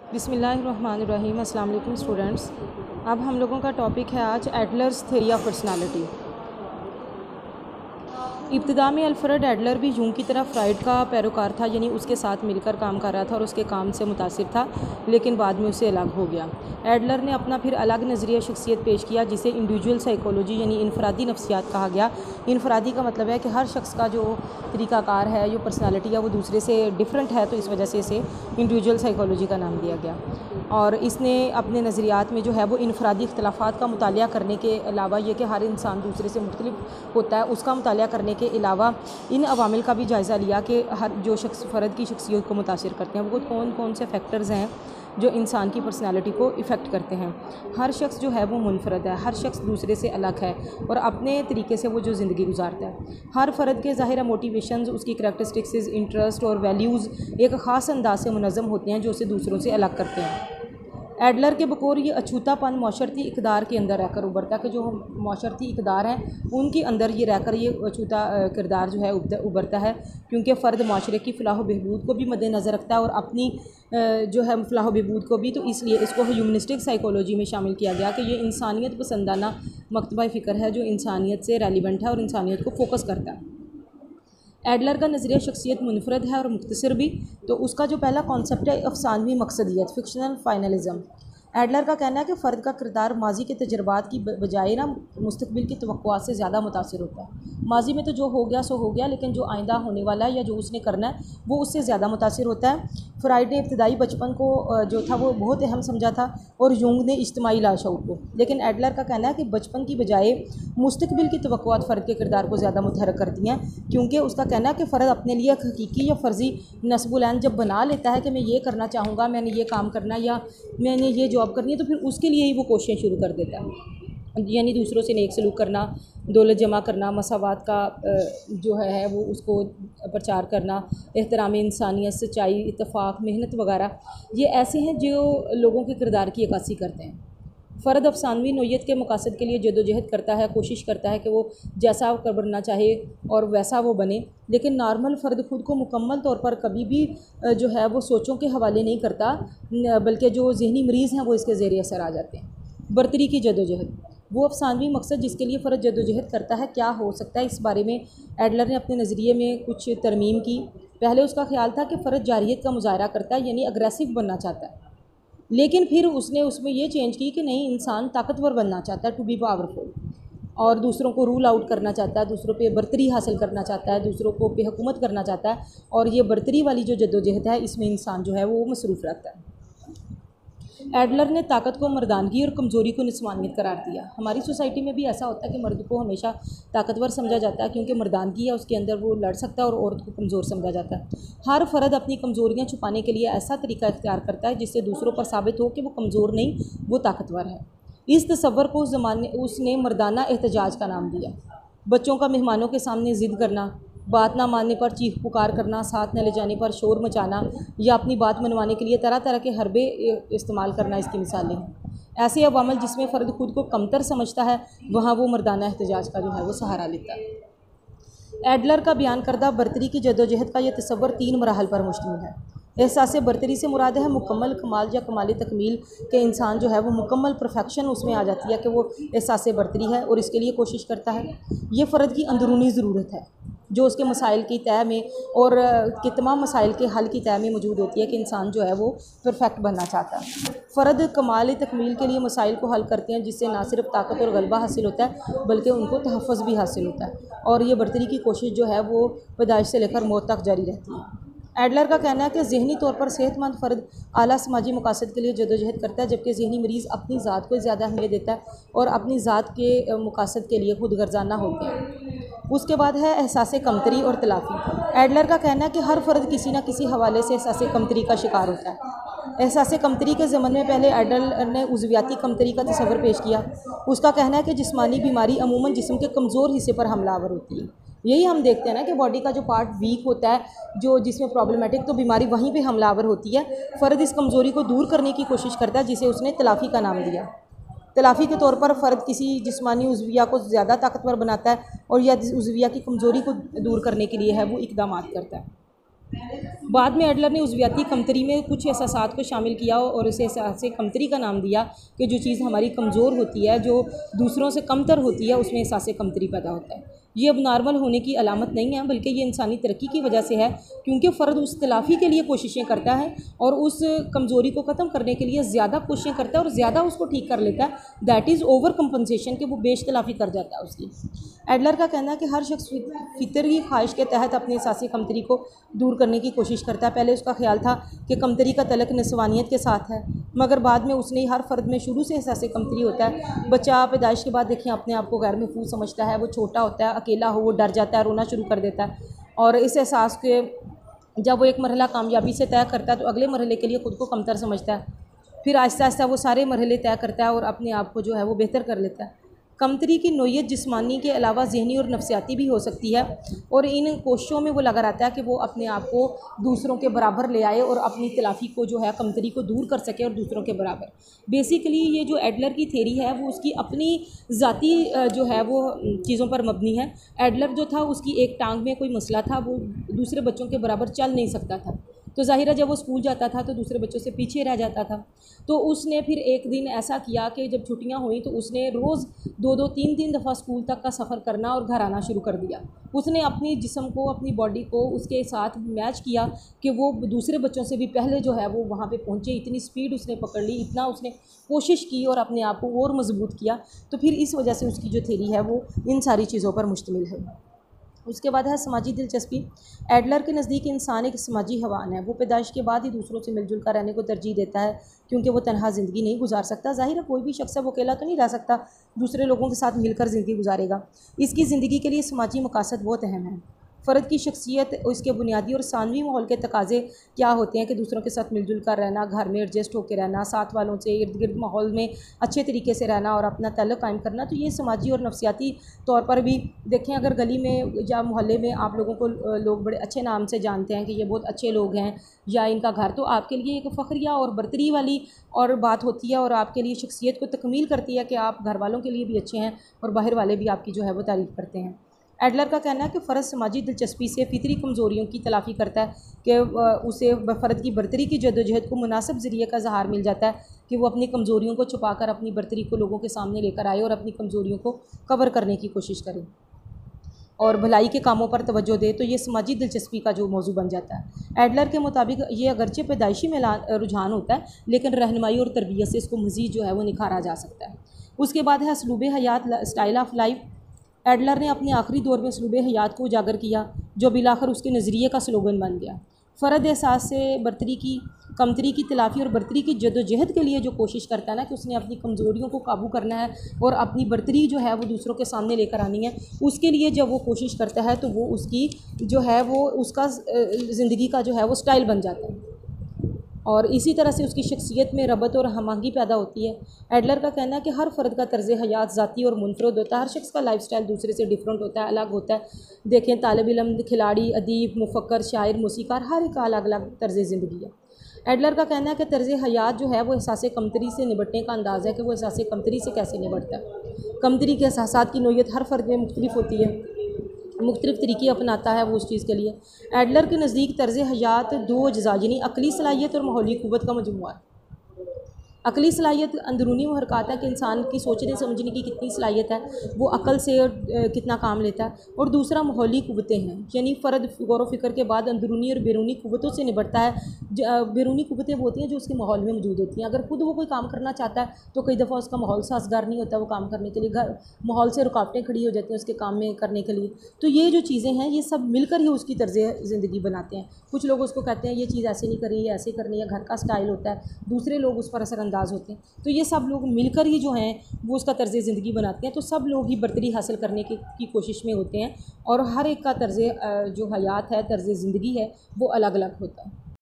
बिस्मिल्लाहिर्रहमानिर्रहीम। अस्सलाम वालेकुम स्टूडेंट्स। अब हम लोगों का टॉपिक है आज एडलर्स थ्योरी ऑफ पर्सनालिटी। इब्तिदा में अल्फ्रेड एडलर भी यूंग की तरह फ्राइड का पैरोकार था, यानी उसके साथ मिलकर काम कर रहा था और उसके काम से मुतासिर था, लेकिन बाद में उसे अलग हो गया। एडलर ने अपना फिर अलग नज़रिया शख्सियत पेश किया जिसे इंडिविजुअल साइकोलॉजी यानी इनफरादी नफ्सियात कहा गया। इनफरादी का मतलब है कि हर शख्स का जो तरीक़ाकार है, जो पर्सनालिटी है, वो दूसरे से डिफरेंट है, तो इस वजह से इसे इंडिविजुअल साइकोलॉजी का नाम दिया गया। और इसने अपने नज़रियात में जो है वो इनफरादी इख्तलाफात का मुतालिया करने के अलावा, ये कि हर इंसान दूसरे से मुख्तलिफ होता है, उसका मुतालिया करने के अलावा इन अवामिल का भी जायज़ा लिया कि हर जो शख्स फ़र्द की शख्सियत को मुतासिर करते हैं वो कौन कौन से फैक्टर्स हैं जो इंसान की पर्सनालिटी को इफ़ेक्ट करते हैं। हर शख्स जो है वो मुनफरद है, हर शख्स दूसरे से अलग है और अपने तरीके से वो जो ज़िंदगी गुजारता है। हर फ़र्द के ज़ाहिर मोटिवेशंस, उसकी करैक्टरिस्टिक्स, इंटरेस्ट और वैल्यूज़ एक ख़ास अंदाज से मुनज़्ज़म होते हैं जो उसे दूसरों से अलग करते हैं। एडलर के बकौर ये अछूतापन माशरती इक़दार के अंदर रहकर उभरता है कि जो माशरती इक़दार हैं उनके अंदर ये रहकर ये अछूता किरदार जो है उभरता है, क्योंकि फ़र्द माशरे की फ़लाह बहबूद को भी मद्देनज़र रखता है और अपनी जो है फ़लाह बहबूद को भी। तो इसलिए इसको ह्यूमनिस्टिक साइकोलॉजी में शामिल किया गया कि ये इंसानियत पसंदाना मकतबा फ़िक्र है जो इंसानियत से रेलिवेंट है और इंसानियत को फोकस करता है। एडलर का नज़रिया शख्सियत मुनफरद है और मुख्तसर भी। तो उसका जो पहला कॉन्सेप्ट है अफसानवी मकसदियत, फिक्शनल फाइनलिज़म। एडलर का कहना है कि फ़र्द का किरदार माजी के तजर्बात की बजाय ना मुस्तकबिल की तवक्कुआत से ज़्यादा मुतासिर होता है। माजी में तो जो हो गया सो हो गया, लेकिन जो आइंदा होने वाला है या जो उसने करना है वो उससे ज़्यादा मुतासिर होता है। फ्राइड ने इब्तदाई बचपन को जो था वो बहुत अहम समझा था और यूंग ने इज्तिमाई लाशऊर को। लेकिन एडलर का कहना है कि बचपन की बजाय मुस्तकबिल की तवक्कुआत फ़र्द के किरदार को ज़्यादा मुतहर्रिक करती हैं, क्योंकि उसका कहना है कि फ़र्द अपने लिए हकीकी या फ़र्ज़ी नस्बुल-ऐन जब बना लेता है कि मैं ये करना चाहूँगा, मैंने ये काम करना या मैंने ये जॉब करनी है, तो फिर उसके लिए ही वो कोशिशें शुरू कर देता है। यानी दूसरों से नेक सलूक करना, दौलत जमा करना, मसावात का जो है वो उसको प्रचार करना, एहतराम इंसानियत, सच्चाई, इत्तेफाक, मेहनत वगैरह, ये ऐसे हैं जो लोगों के किरदार की अक्कासी करते हैं। फ़र्द अफसानवी नोयत के मकासद के लिए जदोजहद करता है, कोशिश करता है कि वो जैसा बनना चाहे और वैसा वो बने, लेकिन नॉर्मल फ़र्द ख़ुद को मुकम्मल तौर पर कभी भी जो है वो सोचों के हवाले नहीं करता, बल्कि जो ज़हनी मरीज़ हैं वो इसके ज़ेरे असर आ जाते हैं। बर्तरी की जदोजहद, वो अफसानवी मकसद जिसके लिए फ़र्द जदोजहद करता है क्या हो सकता है, इस बारे में एडलर ने अपने नज़रिए में कुछ तरमीम की। पहले उसका ख्याल था कि फ़र्द जारियत का मुजाहरा करता है, यानी अग्रेसिव बनना चाहता है, लेकिन फिर उसने उसमें ये चेंज की कि नहीं, इंसान ताकतवर बनना चाहता है, टू बी पावरफुल, और दूसरों को रूल आउट करना चाहता है, दूसरों पे बर्तरी हासिल करना चाहता है, दूसरों को बेहुकूमत करना चाहता है। और ये बर्तरी वाली जो जद्दोजहद है इसमें इंसान जो है वो मसरूफ़ रहता है। एडलर ने ताकत को मर्दानगी और कमज़ोरी को निस्वानियत करार दिया। हमारी सोसाइटी में भी ऐसा होता है कि मर्द को हमेशा ताकतवर समझा जाता है क्योंकि मर्दानगी है उसके अंदर, वो लड़ सकता है, और औरत को कमज़ोर समझा जाता है। हर फ़र्द अपनी कमज़ोरियाँ छुपाने के लिए ऐसा तरीका इख्तियार करता है जिससे दूसरों पर साबित हो कि वो कमज़ोर नहीं, वो ताकतवर है। इस तसव्वुर को उस ज़माने उसने मर्दाना एहतजाज का नाम दिया। बच्चों का मेहमानों के सामने ज़िद करना, बात ना मानने पर चीख पुकार करना, साथ न ले जाने पर शोर मचाना या अपनी बात मनवाने के लिए तरह तरह के हरबे इस्तेमाल करना इसकी मिसालें हैं। ऐसे अवामल जिसमें फ़र्द खुद को कमतर समझता है, वहाँ वो मर्दाना एहतजाज का जो है वो सहारा लेता है। एडलर का बयान करदा बर्तरी की जदोजहद का यह तसव्वुर 3 मराहल पर मुश्तमिल है। एहसास बर्तरी से मुराद है मुकम्मल कमाल या कमाल तकमील के इंसान जो है वो मुकम्मल परफेक्शन उसमें आ जाती है कि वो एहसास बर्तरी है और इसके लिए कोशिश करता है। ये फ़र्द की अंदरूनी ज़रूरत है जो उसके मसाइल की तय में और के तमाम मसाइल के हल की तय में मौजूद होती है कि इंसान जो है वो परफेक्ट बनना चाहता है। फ़र्द कमाल तकमील के लिए मसाइल को हल करते हैं जिससे ना सिर्फ ताकत और गलबा हासिल होता है बल्कि उनको तहफ़्फ़ुज़ भी हासिल होता है, और ये बर्तरी की कोशिश जो है वो पैदाइश से लेकर मौत तक जारी रहती है। एडलर का कहना है कि ज़हनी तौर पर सेहतमंद फ़र्द आला समाजी मकासद के लिए जदोजहद करता है, जबकि ज़हनी मरीज़ अपनी ज़ात को ज़्यादा अहमियत देता है और अपनी ज़ात के मकासद के लिए खुद गर्जाना होते हैं। उसके बाद है एहसास कमतरी और तलाफ़ी। एडलर का कहना है कि हर फ़र्द किसी न किसी हवाले से एहसास कमतरी का शिकार होता है। एहसास कमतरी के ज़मन में पहले एडलर ने उज़वियाती कमतरी का तस्वर पेश किया। उसका कहना है कि जिस्मानी बीमारी अमूमन जिस्म के कमज़ोर हिस्से पर हमलावर होती है। यही हम देखते हैं ना कि बॉडी का जो पार्ट वीक होता है, जो जिसमें प्रॉब्लमेटिक, तो बीमारी वहीं पे हमलावर होती है। फ़र्द इस कमज़ोरी को दूर करने की कोशिश करता है जिसे उसने तलाफ़ी का नाम दिया। तलाफ़ी के तौर पर फ़र्द किसी जिस्मानी उज़विया को ज़्यादा ताकतवर बनाता है और या उज़विया की कमज़ोरी को दूर करने के लिए है वो इक़दामात करता है। बाद में एडलर ने उज़वियाती कमतरी में कुछ एहसासात को शामिल किया और इसे एहसास कमतरी का नाम दिया कि जो चीज़ हमारी कमज़ोर होती है, जो दूसरों से कमतर होती है, उसमें एहसास कमतरी पैदा होता है। ये अब नॉर्मल होने की अलामत नहीं है, बल्कि ये इंसानी तरक्की की वजह से है, क्योंकि फ़र्द उस तलाफ़ी के लिए कोशिशें करता है और उस कमज़ोरी को ख़त्म करने के लिए ज़्यादा कोशिशें करता है और ज़्यादा उसको ठीक कर लेता है। दैट इज़ ओवर कंपनसेशन, कि वो बेश तलाफ़ी कर जाता है उसकी। एडलर का कहना है कि हर शख्स फितरी ख्वाहिश के तहत अपनी एहसासी कमतरी को दूर करने की कोशिश करता है। पहले उसका ख्याल था कि कमतरी का तलक नस्वानियत के साथ है, मगर बाद में उसने हर फ़र्द में शुरू से एहसास कमतरी होता है। बच्चा पैदाइश के बाद देखिए अपने आप को गैर महफूज समझता है, वो छोटा होता है, अकेला हो, वो डर जाता है, रोना शुरू कर देता है। और इस एहसास के जब वो एक मरहला कामयाबी से तय करता है तो अगले मरहले के लिए ख़ुद को कमतर समझता है। फिर आहिस्ता आहिस्ता वो सारे मरहले तय करता है और अपने आप को जो है वो बेहतर कर लेता है। कमतरी की नोयत जिस्मानी के अलावा ज़हनी और नफ्सियाती भी हो सकती है, और इन कोशिशों में वो लगा रहता है कि वो अपने आप को दूसरों के बराबर ले आए और अपनी तलाफ़ी को जो है कमतरी को दूर कर सके और दूसरों के बराबर। बेसिकली ये जो एडलर की थेरी है वो उसकी अपनी ज़ाती जो है वो चीज़ों पर मबनी है। एडलर जो था उसकी एक टांग में कोई मसला था, वो दूसरे बच्चों के बराबर चल नहीं सकता था, तो ज़ाहिर है जब वो स्कूल जाता था तो दूसरे बच्चों से पीछे रह जाता था। तो उसने फिर एक दिन ऐसा किया कि जब छुट्टियां हुई तो उसने रोज़ 2-2 3-3 दफ़ा स्कूल तक का सफ़र करना और घर आना शुरू कर दिया। उसने अपनी जिस्म को, अपनी बॉडी को उसके साथ मैच किया कि वो दूसरे बच्चों से भी पहले जो है वो वहाँ पे पहुँचे। इतनी स्पीड उसने पकड़ ली, इतना उसने कोशिश की और अपने आप को और मजबूत किया। तो फिर इस वजह से उसकी जो थेरी है वो इन सारी चीज़ों पर मुश्तमिल है। उसके बाद है समाजी दिलचस्पी। एडलर के नज़दीक इंसान एक समाजी हैवान है। वो पैदाइश के बाद ही दूसरों से मिलजुल कर रहने को तरजीह देता है, क्योंकि वो तनहा ज़िंदगी नहीं गुजार सकता। ज़ाहिर है कोई भी शख्स है वो अकेला तो नहीं रह सकता, दूसरे लोगों के साथ मिलकर ज़िंदगी गुजारेगा। इसकी ज़िंदगी के लिए समाजी मकासद बहुत अहम है। फ़र्द की शख्सियत, उसके बुनियादी और सानवी माहौल के तकाज़े क्या होते हैं कि दूसरों के साथ मिलजुल कर रहना, घर में एडजस्ट होकर रहना, साथ वालों से इर्द गिर्द माहौल में अच्छे तरीके से रहना और अपना तल्लुक़ कायम करना। तो ये समाजी और नफ्सियाती तौर पर भी देखें, अगर गली में या मोहल्ले में आप लोगों को लोग बड़े अच्छे नाम से जानते हैं कि ये बहुत अच्छे लोग हैं या इनका घर, तो आपके लिए एक फ़ख्रिया और बरतरी वाली और बात होती है और आपके लिए शख्सियत को तकमील करती है कि आप घर वालों के लिए भी अच्छे हैं और बाहर वाले भी आपकी जो है वो तारीफ़ करते हैं। एडलर का कहना है कि फ़र्द समाजी दिलचस्पी से फितरी कमज़ोरियों की तलाफ़ी करता है कि उसे फ़र्द की बरतरी की जद्दोजहद को मुनासिब ज़रिए का इज़हार मिल जाता है कि वो अपनी कमज़ोरियों को छुपा कर अपनी बरतरी को लोगों के सामने लेकर आए और अपनी कमज़ोरियों को कवर करने की कोशिश करे और भलाई के कामों पर तवज्जो दे। तो ये समाजी दिलचस्पी का जो मौजू बन जाता है। एडलर के मुताबिक ये अगरचे पैदाइशी में रुझान होता है, लेकिन रहनुमाई और तरबियत से इसको मज़ीद जो है वो निखारा जा सकता है। उसके बाद है असलूब हयात, स्टाइल ऑफ लाइफ। एडलर ने अपने आखिरी दौर में असलूब हयात को उजागर किया, जो बिलाखिर उसके नज़रिए का स्लोगन बन गया। फ़र्द एहसास से बरतरी की कमतरी की तलाफ़ी और बरतरी की जद्दोजहद के लिए जो कोशिश करता है ना कि उसने अपनी कमज़ोरियों को काबू करना है और अपनी बरतरी जो है वो दूसरों के सामने लेकर आनी है, उसके लिए जब वो कोशिश करता है तो वो उसकी जो है वो उसका ज़िंदगी का जो है वो स्टाइल बन जाता है और इसी तरह से उसकी शख्सियत में रबत और हमआहंगी पैदा होती है। एडलर का कहना है कि हर फ़र्द का तर्ज़ हयात ज़ाती और मुनफरद होता है। हर शख्स का लाइफ स्टाइल दूसरे से डिफरेंट होता है, अलग होता है। देखें, तालिब इल्म, खिलाड़ी, अदीब, मुफ़क्कर, शायर, मौसीकार, हर एक का अलग अलग तर्ज़ ज़िंदगी है। एडलर का कहना है कि तर्ज़ हयात जो है वो एहसास कमतरी से निपटने का अंदाज़ है कि वो एहसास कमतरी से कैसे निपटता है। कमतरी के एहसासात की नोयत हर फ़र्द में मुख्तलिफ होती है, मुख्तलिफ़ तरीके अपनाता है वो उस चीज़ के लिए। एडलर के नज़दीक तर्ज़ हयात दो अज्जा यानी अक़ली सलाहियत और माहौली क़ुव्वत का मजमुआ है। अक़ली सलाहियत अंदरूनी महरक़ात है कि इंसान की सोचने समझने की कितनी सलाहियत है, वो अक़ल से कितना काम लेता है। और दूसरा माहौली क़ुव्वतें हैं, यानी फ़र्द गौर व फ़िक्र के बाद अंदरूनी और बैरूनी क़ुव्वतों से निपटता है। बैरूनी क़ुव्वतें वो होती हैं जो उसके माहौल में मौजूद होती हैं। अगर खुद वो कोई काम करना चाहता है तो कई दफ़ा उसका माहौल साज़गार नहीं होता वो काम करने के लिए, घर माहौल से रुकावटें खड़ी हो जाती हैं उसके काम में करने के लिए। तो ये जो चीज़ें हैं ये सब मिलकर ही उसकी तर्ज़ ज़िंदगी बनाते हैं। कुछ लोग उसको कहते हैं ये चीज़ ऐसे नहीं करनी, ये ऐसे करनी है, घर का स्टाइल होता है, दूसरे लोग उस पर असरअंदाज होते हैं। तो ये सब लोग मिलकर ही जो हैं वो उसका तर्ज़ ज़िंदगी बनाते हैं। तो सब लोग ही बरतरी हासिल करने की कोशिश में होते हैं और हर एक का तर्ज़ जो हयात है, तर्ज़ ज़िंदगी है, वो अलग अलग होता है।